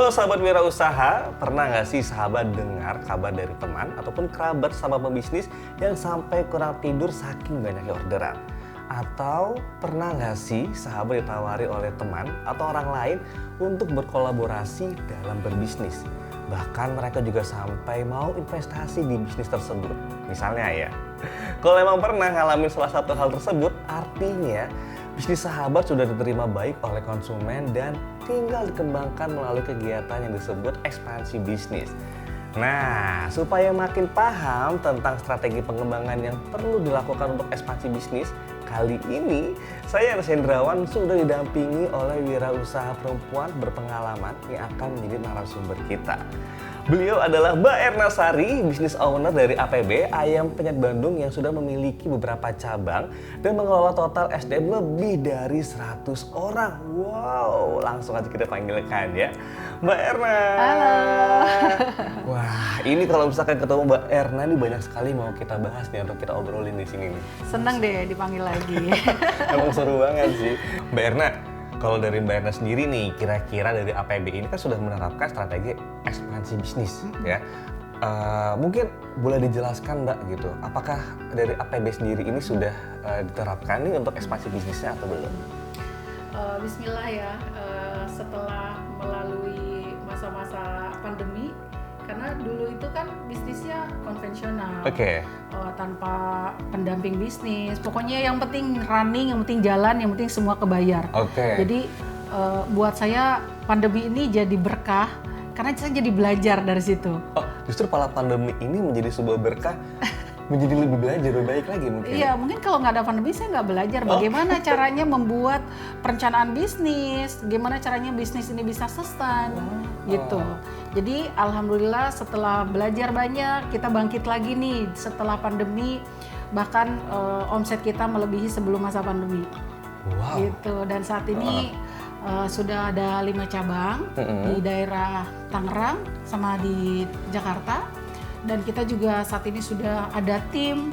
Halo sahabat wirausaha, pernah nggak sih sahabat dengar kabar dari teman ataupun kerabat sama pebisnis yang sampai kurang tidur saking banyaknya orderan? Atau pernah nggak sih sahabat ditawari oleh teman atau orang lain untuk berkolaborasi dalam berbisnis? Bahkan mereka juga sampai mau investasi di bisnis tersebut. Misalnya ya, kalau emang pernah ngalamin salah satu hal tersebut, artinya bisnis sahabat sudah diterima baik oleh konsumen dan tinggal dikembangkan melalui kegiatan yang disebut ekspansi bisnis. Nah, supaya makin paham tentang strategi pengembangan yang perlu dilakukan untuk ekspansi bisnis, kali ini saya Ernest Hendrawan sudah didampingi oleh wirausaha perempuan berpengalaman yang akan menjadi narasumber kita. Beliau adalah Mbak Erna Sari, business owner dari APB Ayam Penyet Bandung yang sudah memiliki beberapa cabang dan mengelola total SDM lebih dari 100 orang. Wow, langsung aja kita panggilkan ya. Mbak Erna. Halo. Wah, ini kalau misalkan ketemu Mbak Erna nih banyak sekali mau kita bahas nih untuk kita obrolin di sini nih. Senang deh dipanggil lagi. Emang seru banget sih. Mbak Erna, kalau dari Mbak Erna sendiri nih, kira-kira dari APB ini kan sudah menerapkan strategi ekspansi bisnis ya. Mungkin boleh dijelaskan Mbak gitu, apakah dari APB sendiri ini sudah diterapkan nih untuk ekspansi bisnisnya atau belum? Bismillah ya, setelah melalui masa-masa pandemi, karena dulu itu kan bisnisnya konvensional, tanpa pendamping bisnis. Pokoknya yang penting running, yang penting jalan, yang penting semua kebayar. Jadi buat saya pandemi ini jadi berkah karena saya jadi belajar dari situ. Oh, justru malah pandemi ini menjadi sebuah berkah, menjadi lebih belajar, lebih baik lagi mungkin. Iya, mungkin kalau nggak ada pandemi saya nggak belajar bagaimana caranya membuat perencanaan bisnis, gimana caranya bisnis ini bisa sustain, gitu. Jadi alhamdulillah setelah belajar banyak, kita bangkit lagi nih setelah pandemi, bahkan omset kita melebihi sebelum masa pandemi. Gitu. Dan saat ini sudah ada 5 cabang di daerah Tangerang sama di Jakarta. Dan kita juga saat ini sudah ada tim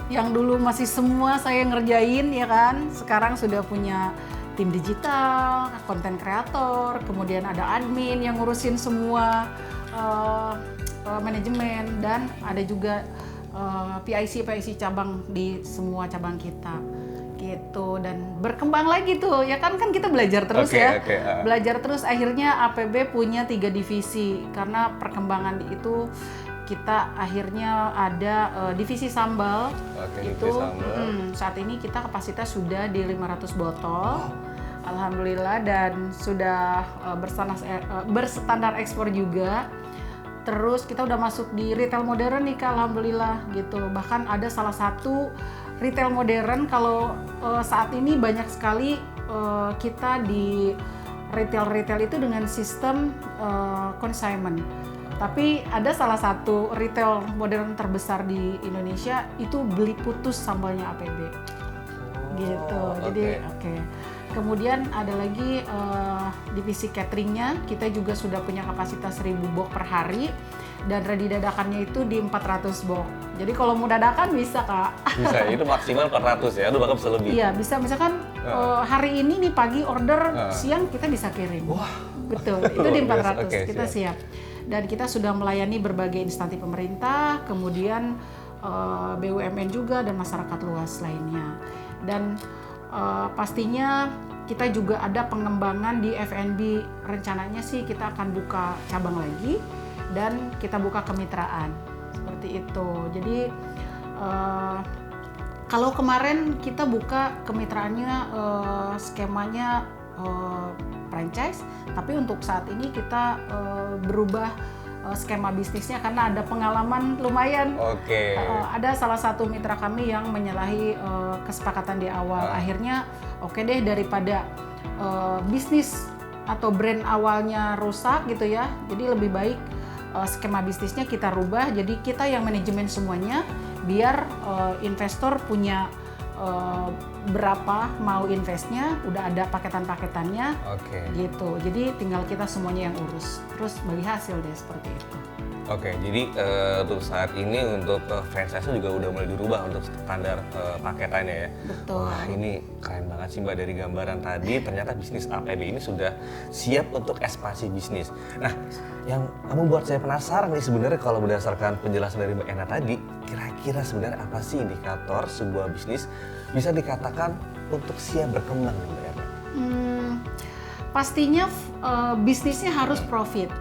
yang dulu masih semua saya ngerjain ya kan, sekarang sudah punya tim digital, konten kreator, kemudian ada admin yang ngurusin semua manajemen, dan ada juga PIC cabang di semua cabang kita gitu. Dan berkembang lagi tuh ya kan kita belajar terus belajar terus, akhirnya APB punya 3 divisi karena perkembangan itu. Kita akhirnya ada divisi sambal, saat ini kita kapasitas sudah di 500 botol, alhamdulillah, dan sudah berstandar ekspor juga. Terus kita udah masuk di retail modern nih Kak, alhamdulillah gitu. Bahkan ada salah satu retail modern, kalau saat ini banyak sekali kita di retail itu dengan sistem consignment. Tapi ada salah satu retail modern terbesar di Indonesia itu beli putus sambalnya APB, gitu. Jadi kemudian ada lagi divisi cateringnya, kita juga sudah punya kapasitas 1000 box per hari, dan ready dadakannya itu di 400 box. Jadi kalau mau dadakan bisa Kak. Bisa, itu maksimal 400 ya, itu bahkan bisa lebih. Iya, bisa misalkan hari ini nih pagi order, siang kita bisa kirim. Betul, itu di 400 kita siap. Dan kita sudah melayani berbagai instansi pemerintah, kemudian BUMN juga, dan masyarakat luas lainnya. Dan pastinya kita juga ada pengembangan di F&B. Rencananya sih kita akan buka cabang lagi dan kita buka kemitraan seperti itu. Jadi kalau kemarin kita buka kemitraannya skemanya franchise, tapi untuk saat ini kita berubah skema bisnisnya karena ada pengalaman lumayan. Ada salah satu mitra kami yang menyalahi kesepakatan di awal. Akhirnya deh, daripada bisnis atau brand awalnya rusak gitu ya, jadi lebih baik skema bisnisnya kita rubah. Jadi kita yang manajemen semuanya, biar investor punya berapa mau investnya, udah ada paketan-paketannya gitu. Jadi tinggal kita semuanya yang urus, terus bagi hasil deh seperti itu. Oke, jadi untuk saat ini untuk franchise juga udah mulai dirubah untuk standar paketannya ya. Betul. Wah, ini keren banget sih Mbak, dari gambaran tadi ternyata bisnis APB ini sudah siap untuk ekspansi bisnis. Nah, yang membuat saya penasaran nih sebenarnya kalau berdasarkan penjelasan dari Mbak Ena tadi, kira-kira sebenarnya apa sih indikator sebuah bisnis bisa dikatakan untuk siap berkembang nih Mbak Ena? Pastinya bisnisnya harus profit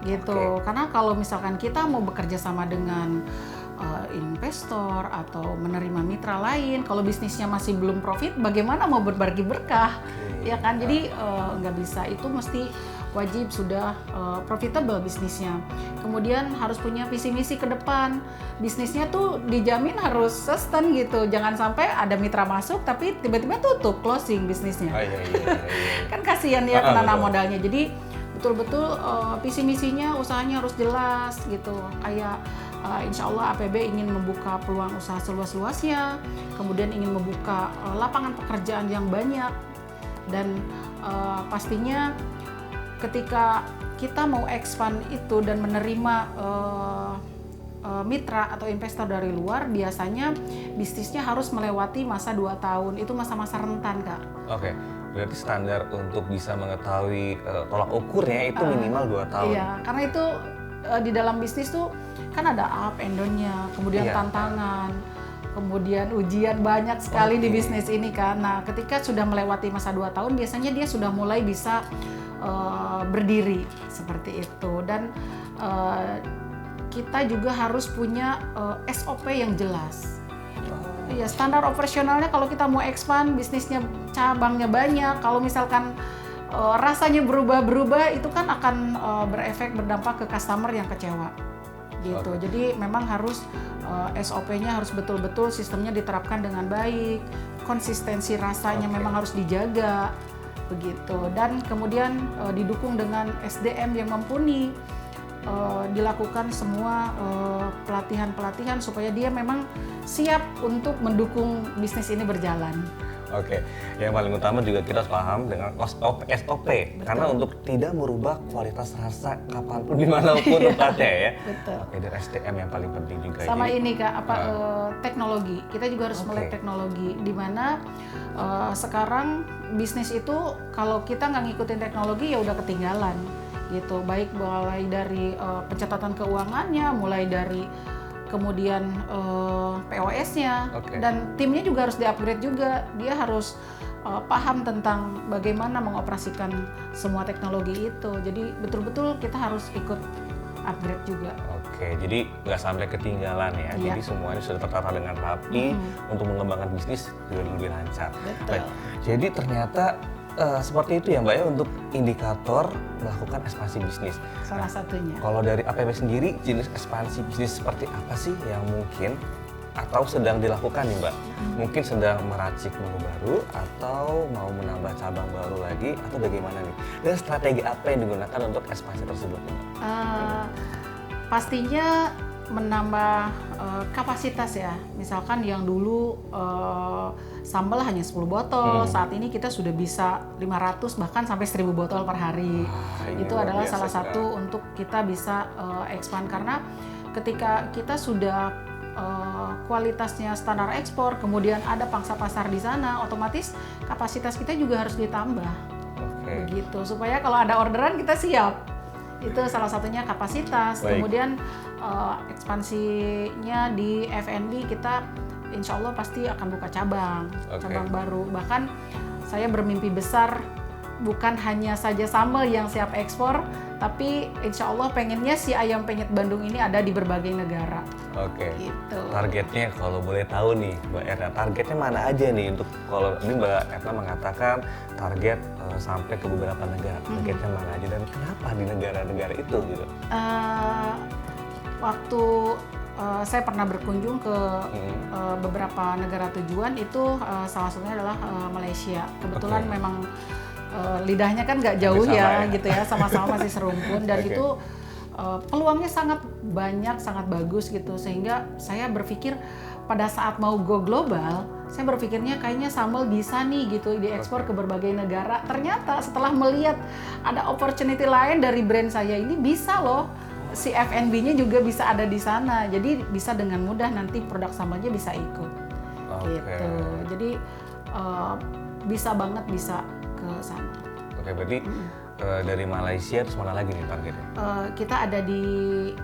gitu. Oke. Karena kalau misalkan kita mau bekerja sama dengan investor atau menerima mitra lain, kalau bisnisnya masih belum profit, bagaimana mau berbagi berkah? Oke. Ya kan, jadi nggak bisa, itu mesti wajib sudah profitable bisnisnya. Kemudian harus punya visi misi ke depan. Bisnisnya tuh dijamin harus sustain gitu. Jangan sampai ada mitra masuk tapi tiba-tiba tutup, closing bisnisnya. Iya. Kan kasihan ya penanam modalnya. Jadi betul-betul visi misinya, usahanya harus jelas gitu. Kayak insya Allah APB ingin membuka peluang usaha seluas-luasnya, kemudian ingin membuka lapangan pekerjaan yang banyak, dan pastinya ketika kita mau expand itu dan menerima mitra atau investor dari luar, biasanya bisnisnya harus melewati masa 2 tahun, itu masa-masa rentan Kak. Oke, berarti standar untuk bisa mengetahui tolak ukurnya itu minimal 2 tahun. Iya, karena itu di dalam bisnis tuh kan ada up and down-nya, kemudian tantangan, kemudian ujian, banyak sekali di bisnis ini kan. Nah, ketika sudah melewati masa 2 tahun, biasanya dia sudah mulai bisa berdiri seperti itu. Dan kita juga harus punya SOP yang jelas. Iya, standar operasionalnya kalau kita mau expand, bisnisnya cabangnya banyak, kalau misalkan rasanya berubah-berubah, itu kan akan berefek, berdampak ke customer yang kecewa gitu. Jadi memang harus SOP-nya harus betul-betul sistemnya diterapkan dengan baik, konsistensi rasanya memang harus dijaga begitu, dan kemudian didukung dengan SDM yang mumpuni. Dilakukan semua pelatihan-pelatihan supaya dia memang siap untuk mendukung bisnis ini berjalan. Oke, yang paling utama juga kita harus paham dengan SOP, karena untuk tidak merubah kualitas rasa kapanpun dimanapun tempatnya ya. Betul. Oke, dan SDM yang paling penting juga. Sama ini Kak, teknologi. Kita juga harus melek teknologi, di mana sekarang bisnis itu kalau kita nggak ngikutin teknologi ya udah ketinggalan gitu. Baik mulai dari pencatatan keuangannya, mulai dari kemudian POS-nya, dan timnya juga harus di-upgrade juga. Dia harus paham tentang bagaimana mengoperasikan semua teknologi itu. Jadi betul-betul kita harus ikut upgrade juga. Oke, jadi nggak sampai ketinggalan ya. Jadi semuanya sudah tertata dengan rapi untuk mengembangkan bisnis lebih lancar. Betul. Jadi ternyata seperti itu ya Mbak ya untuk indikator melakukan ekspansi bisnis. Salah satunya. Kalau dari APB sendiri, jenis ekspansi bisnis seperti apa sih yang mungkin atau sedang dilakukan nih Mbak? Mungkin sedang meracik menu baru atau mau menambah cabang baru lagi atau bagaimana nih? Dan strategi apa yang digunakan untuk ekspansi tersebut nih Mbak? Pastinya menambah kapasitas ya. Misalkan yang dulu sambal hanya 10 botol, saat ini kita sudah bisa 500 bahkan sampai 1000 botol per hari. Itu adalah salah satu untuk kita bisa expand, karena ketika kita sudah kualitasnya standar ekspor, kemudian ada pangsa pasar di sana, otomatis kapasitas kita juga harus ditambah. Begitu, supaya kalau ada orderan kita siap. Itu salah satunya kapasitas. Kemudian ekspansinya di F&B, kita insya Allah pasti akan buka cabang baru. Bahkan saya bermimpi besar, bukan hanya saja sambal yang siap ekspor, tapi insya Allah pengennya si ayam penyet Bandung ini ada di berbagai negara. Gitu. Targetnya kalau boleh tahu nih Mbak Erna, targetnya mana aja nih untuk, kalau ini Mbak Erna mengatakan target sampai ke beberapa negara, targetnya mana aja dan kenapa di negara-negara itu gitu? Waktu saya pernah berkunjung ke beberapa negara tujuan, itu salah satunya adalah Malaysia. Kebetulan memang lidahnya kan nggak jauh ya, gitu ya, sama-sama masih serumpun, dan itu peluangnya sangat banyak, sangat bagus gitu, sehingga saya berpikir pada saat mau go global, saya berpikirnya kayaknya sambal bisa nih gitu diekspor ke berbagai negara. Ternyata setelah melihat ada opportunity lain dari brand saya ini bisa loh si F&B-nya juga bisa ada di sana. Jadi bisa dengan mudah nanti produk sambalnya bisa ikut. Gitu. Jadi bisa banget bisa ke sana. Oke, berarti dari Malaysia terus mana lagi nih targetnya? Kita ada di,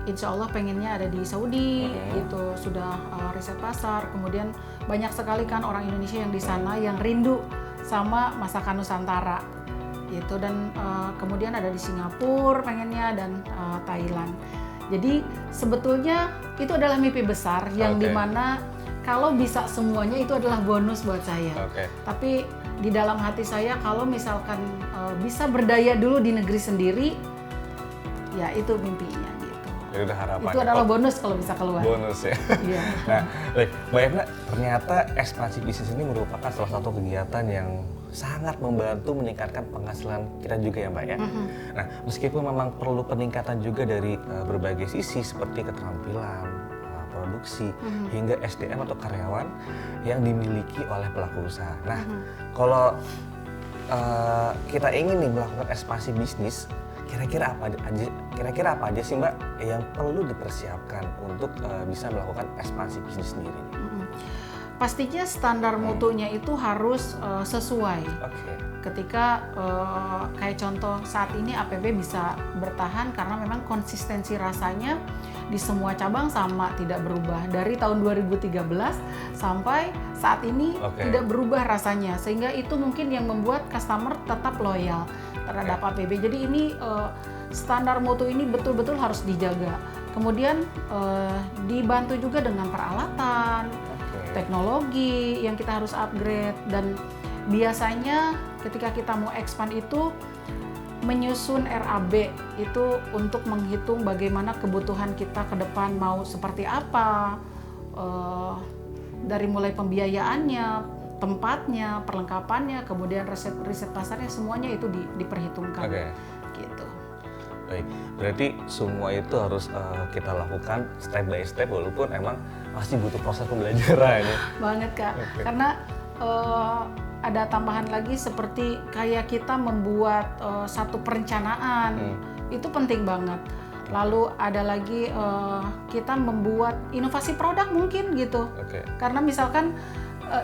insya Allah pengennya ada di Saudi, gitu. Sudah riset pasar. Kemudian banyak sekali kan orang Indonesia yang di sana yang rindu sama masakan Nusantara, gitu. Dan kemudian ada di Singapura pengennya dan Thailand. Jadi sebetulnya itu adalah mimpi besar yang dimana kalau bisa semuanya itu adalah bonus buat saya. Tapi di dalam hati saya kalau misalkan bisa berdaya dulu di negeri sendiri, ya itu mimpinya gitu. Jadi udah harapan. Itu adalah bonus kalau bisa keluar. Bonus ya. Iya. Nah, Mbak Erna, ternyata ekspansi bisnis ini merupakan salah satu kegiatan yang sangat membantu meningkatkan penghasilan kita juga ya Mbak ya. Nah, meskipun memang perlu peningkatan juga dari berbagai sisi seperti keterampilan, produksi, hingga SDM atau karyawan yang dimiliki oleh pelaku usaha. Nah, kalau kita ingin nih melakukan ekspansi bisnis, kira-kira apa aja sih Mbak yang perlu dipersiapkan untuk bisa melakukan ekspansi bisnis sendiri? Pastinya standar mutunya itu harus sesuai. Ketika kayak contoh saat ini APB bisa bertahan karena memang konsistensi rasanya di semua cabang sama, tidak berubah dari tahun 2013 sampai saat ini tidak berubah rasanya, sehingga itu mungkin yang membuat customer tetap loyal terhadap APB. Jadi ini standar mutu ini betul-betul harus dijaga. Kemudian dibantu juga dengan peralatan, teknologi yang kita harus upgrade, dan biasanya ketika kita mau expand itu menyusun RAB itu untuk menghitung bagaimana kebutuhan kita ke depan mau seperti apa, dari mulai pembiayaannya, tempatnya, perlengkapannya, kemudian riset pasarnya, semuanya itu diperhitungkan. Gitu. Baik, berarti semua itu harus kita lakukan step by step walaupun emang masih butuh proses pembelajaran ya. Banget Kak, karena ada tambahan lagi seperti kayak kita membuat satu perencanaan, itu penting banget. Lalu ada lagi kita membuat inovasi produk mungkin gitu. Karena misalkan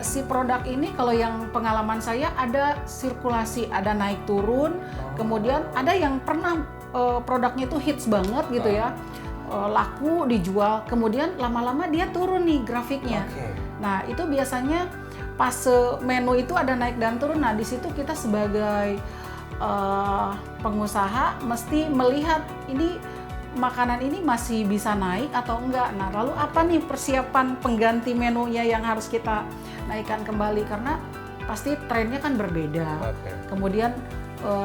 si produk ini kalau yang pengalaman saya ada sirkulasi, ada naik turun, kemudian ada yang pernah produknya itu hits banget gitu ya, laku dijual, kemudian lama-lama dia turun nih grafiknya. Nah itu biasanya fase menu itu ada naik dan turun. Nah di situ kita sebagai pengusaha mesti melihat ini makanan ini masih bisa naik atau enggak. Nah lalu apa nih persiapan pengganti menunya yang harus kita naikkan kembali, karena pasti trennya kan berbeda. Kemudian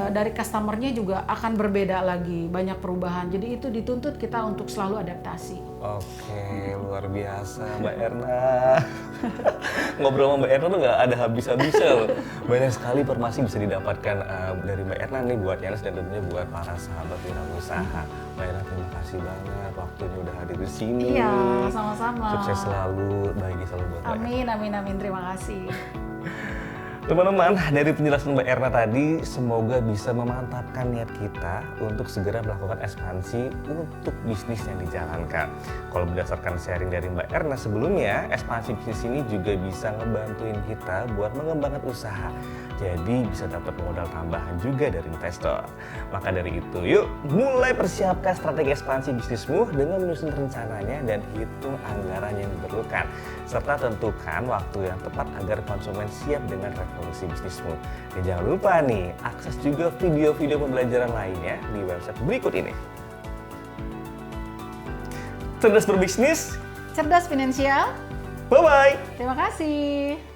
dari customernya juga akan berbeda lagi, banyak perubahan. Jadi itu dituntut kita untuk selalu adaptasi. Luar biasa Mbak Erna. Ngobrol sama Mbak Erna tuh nggak ada habis-habisnya loh. Banyak sekali informasi bisa didapatkan dari Mbak Erna nih buat Yanes dan tentunya buat para sahabat wirausaha. Mbak Erna terima kasih banget waktunya udah hadir di sini. Iya, sama-sama. Sukses selalu, bahagia selalu buat Mbak Erna. Amin, terima kasih. Teman-teman, dari penjelasan Mbak Erna tadi, semoga bisa memantapkan niat kita untuk segera melakukan ekspansi untuk bisnis yang dijalankan. Kalau berdasarkan sharing dari Mbak Erna sebelumnya, ekspansi bisnis ini juga bisa ngebantuin kita buat mengembangkan usaha. Jadi bisa dapat modal tambahan juga dari investor. Maka dari itu, yuk mulai persiapkan strategi ekspansi bisnismu dengan menyusun rencananya dan hitung anggaran yang diperlukan. Serta tentukan waktu yang tepat agar konsumen siap dengan revolusi bisnismu. Dan jangan lupa nih, akses juga video-video pembelajaran lainnya di website berikut ini. Cerdas berbisnis, cerdas finansial. bye-bye. Terima kasih.